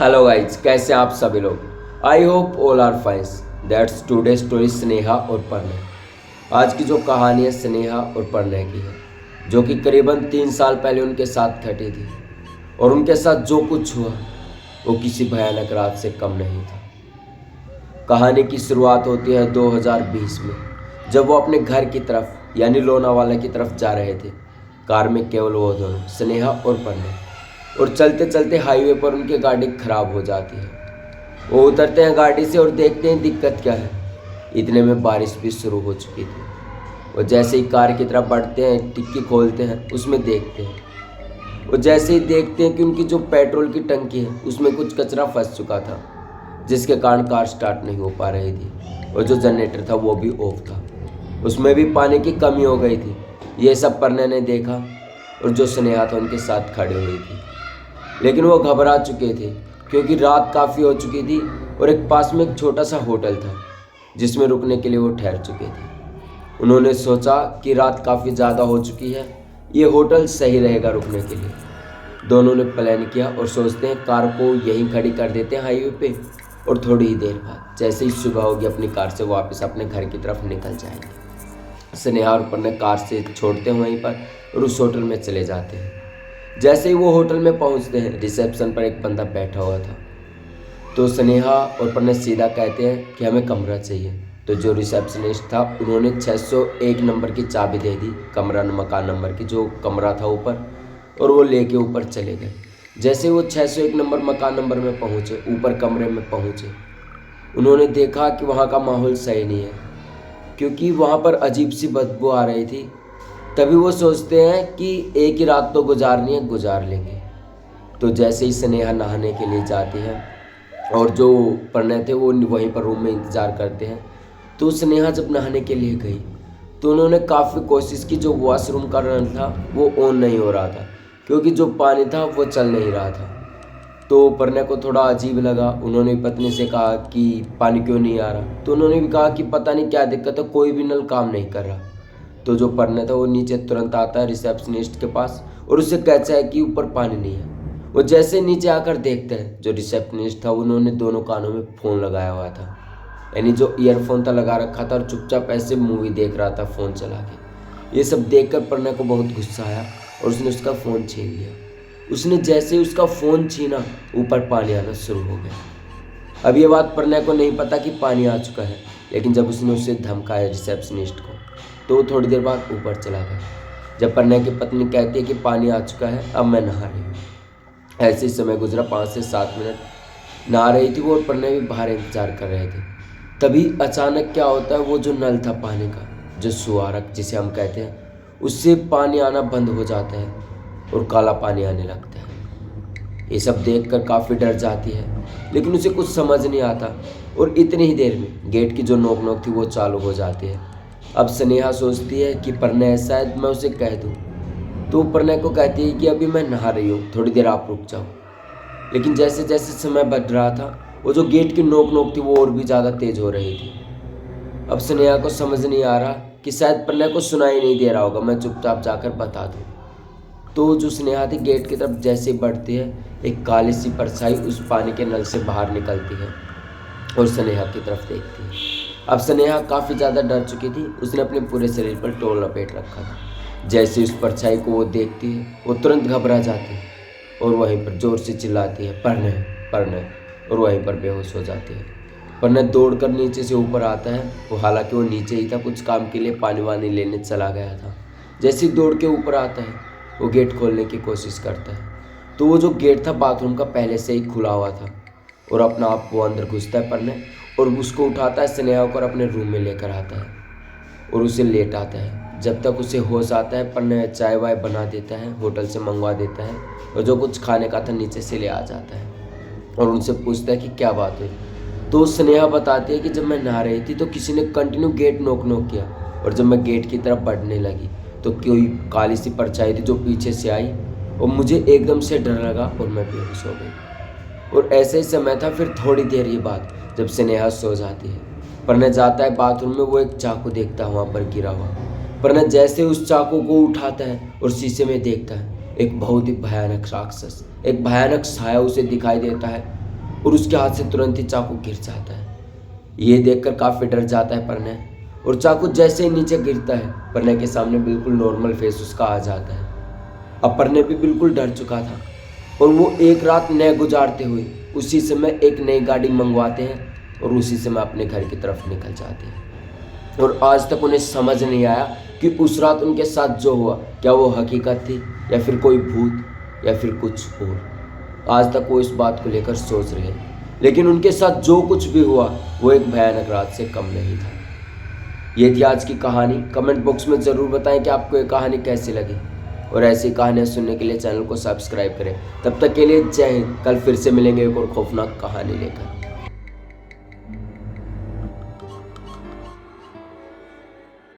Hello guys, कैसे आप सभी लोग। I hope all are fines. That's today story Sneha और प्रणय। आज की जो कहानी है स्नेहा और प्रणय की है, जो कि करीबन 3 साल पहले उनके साथ घटी थी। और उनके साथ जो कुछ हुआ वो किसी भयानक रात से कम नहीं था। कहानी की शुरुआत होती है 2020 में, जब वो अपने घर की तरफ यानी लोनावाला की तरफ जा रहे थे। कार में केवल वो दोनों, स्नेहा और प्रणय। और चलते चलते हाईवे पर उनकी गाड़ी खराब हो जाती है। वो उतरते हैं गाड़ी से और देखते हैं दिक्कत क्या है। इतने में बारिश भी शुरू हो चुकी थी। वो जैसे ही कार की तरफ बढ़ते हैं, डिक्की खोलते हैं, उसमें देखते हैं। वो जैसे ही देखते हैं कि उनकी जो पेट्रोल की टंकी है उसमें कुछ कचरा फंस चुका था, जिसके कारण कार स्टार्ट नहीं हो पा रही थी। और जो जनरेटर था वो भी ऑफ था, उसमें भी पानी की कमी हो गई थी। ये सब प्रणय ने देखा और जो स्नेहा था उनके साथ खड़ी हुई थी। लेकिन वो घबरा चुके थे क्योंकि रात काफ़ी हो चुकी थी और एक पास में एक छोटा सा होटल था जिसमें रुकने के लिए वो ठहर चुके थे। उन्होंने सोचा कि रात काफ़ी ज़्यादा हो चुकी है, ये होटल सही रहेगा रुकने के लिए। दोनों ने प्लान किया और सोचते हैं कार को यहीं खड़ी कर देते हैं हाईवे पे, और थोड़ी ही देर बाद जैसे ही सुबह होगी अपनी कार से वापस अपने घर की तरफ निकल जाएंगे। स्नेहा और प्रणय कार से छोड़ते हैं वहीं पर और उस होटल में चले जाते हैं। जैसे ही वो होटल में पहुंचते हैं, रिसेप्शन पर एक बंदा बैठा हुआ था। तो स्नेहा और प्रणय सीधा कहते हैं कि हमें कमरा चाहिए। तो जो रिसेप्शनिस्ट था उन्होंने 601 नंबर की चाबी दे दी, कमरा मकान नंबर की, जो कमरा था ऊपर, और वो लेके ऊपर चले गए। जैसे वो 601 नंबर मकान नंबर में पहुंचे, ऊपर कमरे में पहुंचे, उन्होंने देखा कि वहाँ का माहौल सही नहीं है, क्योंकि वहाँ पर अजीब सी बदबू आ रही थी। तभी वो सोचते हैं कि एक ही रात तो गुजारनी है, गुजार लेंगे। तो जैसे ही स्नेहा नहाने के लिए जाती है और जो प्रणय थे वो वहीं पर रूम में इंतज़ार करते हैं, तो स्नेहा जब नहाने के लिए गई तो उन्होंने काफ़ी कोशिश की। जो वॉशरूम का नल था वो ऑन नहीं हो रहा था, क्योंकि जो पानी था वो चल नहीं रहा था। तो प्रणय को थोड़ा अजीब लगा। उन्होंने पत्नी से कहा कि पानी क्यों नहीं आ रहा, तो उन्होंने भी कहा कि पता नहीं क्या दिक्कत है, कोई भी नल काम नहीं कर रहा। तो जो प्रणय था वो नीचे तुरंत आता है रिसेप्शनिस्ट के पास और उससे कहता है कि ऊपर पानी नहीं है। वो जैसे नीचे आकर देखता है, जो रिसेप्शनिस्ट था उन्होंने दोनों कानों में फ़ोन लगाया हुआ था, यानी जो ईयरफोन था लगा रखा था, और चुपचाप ऐसे मूवी देख रहा था फ़ोन चला के। ये सब देखकर प्रणय को बहुत गुस्सा आया और उसने उसका फ़ोन छीन लिया। उसने जैसे ही उसका फ़ोन छीना, ऊपर पानी आना शुरू हो गया। अब ये बात प्रणय को नहीं पता कि पानी आ चुका है, लेकिन जब उसने उसे धमकाया रिसेप्शनिस्ट को, तो वो थोड़ी देर बाद ऊपर चला गया। जब प्रणय की पत्नी कहती है कि पानी आ चुका है, अब मैं नहा रही हूँ। ऐसे ही समय गुजरा, 5 से 7 मिनट नहा रही थी वो और प्रणय भी बाहर इंतजार कर रहे थे। तभी अचानक क्या होता है, वो जो नल था पानी का, जो सुवारक जिसे हम कहते हैं, उससे पानी आना बंद हो जाता है और काला पानी आने लगता है। ये सब देखकर काफ़ी डर जाती है, लेकिन उसे कुछ समझ नहीं आता। और इतनी ही देर में गेट की जो नोक नोक थी वो चालू हो जाती है। अब स्नेहा सोचती है कि प्रणय शायद मैं उसे कह दूं, तो प्रणय को कहती है कि अभी मैं नहा रही हूँ, थोड़ी देर आप रुक जाओ। लेकिन जैसे जैसे समय बढ़ रहा था, वो जो गेट की नोक नोक थी वो और भी ज़्यादा तेज हो रही थी। अब स्नेहा को समझ नहीं आ रहा कि शायद प्रणय को सुनाई नहीं दे रहा होगा, मैं चुपचाप जाकर बता दूँ। तो जो स्नेहा थी गेट की तरफ जैसे ही बढ़ती है, एक काली सी परछाई उस पानी के नल से बाहर निकलती है और स्नेहा की तरफ देखती है। अब स्नेहा काफ़ी ज़्यादा डर चुकी थी, उसने अपने पूरे शरीर पर टोल लपेट रखा था। जैसे उस परछाई को वो देखती है, वो तुरंत घबरा जाती है और वहीं पर ज़ोर से चिल्लाती है, प्रणय प्रणय, और वहीं पर बेहोश हो जाती है। प्रणय दौड़कर नीचे से ऊपर आता है। वो हालांकि वो नीचे ही था, कुछ काम के लिए पानी वानी लेने चला गया था। जैसे ही दौड़ के ऊपर आता है, वो गेट खोलने की कोशिश करता है, तो वो जो गेट था बाथरूम का पहले से ही खुला हुआ था और अपना आप वो अंदर घुसता है प्रणय और उसको उठाता है, स्नेहा को अपने रूम में लेकर आता है और उसे लेट आता है। जब तक उसे होश आता है, प्रणय चाय वाय बना देता है, होटल से मंगवा देता है और जो कुछ खाने का था नीचे से ले आ जाता है और उनसे पूछता है कि क्या बात हुई। तो स्नेहा बताती है कि जब मैं नहा रही थी तो किसी ने कंटिन्यू गेट नोक नोक किया और जब मैं गेट की तरफ बढ़ने लगी तो कोई काली सी परछाई थी जो पीछे से आई और मुझे एकदम से डर लगा और मैं बेहोश हो गई। और ऐसे ही समय था। फिर थोड़ी देर ये बात जब स्नेहा सो जाती है, प्रणय जाता है बाथरूम में, वो एक चाकू देखता है वहाँ पर गिरा हुआ। प्रणय जैसे उस चाकू को उठाता है और शीशे में देखता है, एक बहुत ही भयानक राक्षस, एक भयानक साया उसे दिखाई देता है और उसके हाथ से तुरंत ही चाकू गिर जाता है। ये देखकर काफ़ी डर जाता है प्रणय, और चाकू जैसे ही नीचे गिरता है प्रणय के सामने बिल्कुल नॉर्मल फेस उसका आ जाता है। अब प्रणय भी बिल्कुल डर चुका था और वो एक रात नए गुजारते हुए उसी समय एक नई गाड़ी मंगवाते हैं और उसी समय अपने घर की तरफ निकल जाते हैं। और आज तक उन्हें समझ नहीं आया कि उस रात उनके साथ जो हुआ क्या वो हकीकत थी या फिर कोई भूत या फिर कुछ और। आज तक वो इस बात को लेकर सोच रहे हैं, लेकिन उनके साथ जो कुछ भी हुआ वो एक भयानक रात से कम नहीं था। ये थी आज की कहानी। कमेंट बॉक्स में ज़रूर बताएं कि आपको ये कहानी कैसी लगी, और ऐसी कहानियाँ सुनने के लिए चैनल को सब्सक्राइब करें। तब तक के लिए जय हिंद। कल फिर से मिलेंगे एक और खौफनाक कहानी लेकर।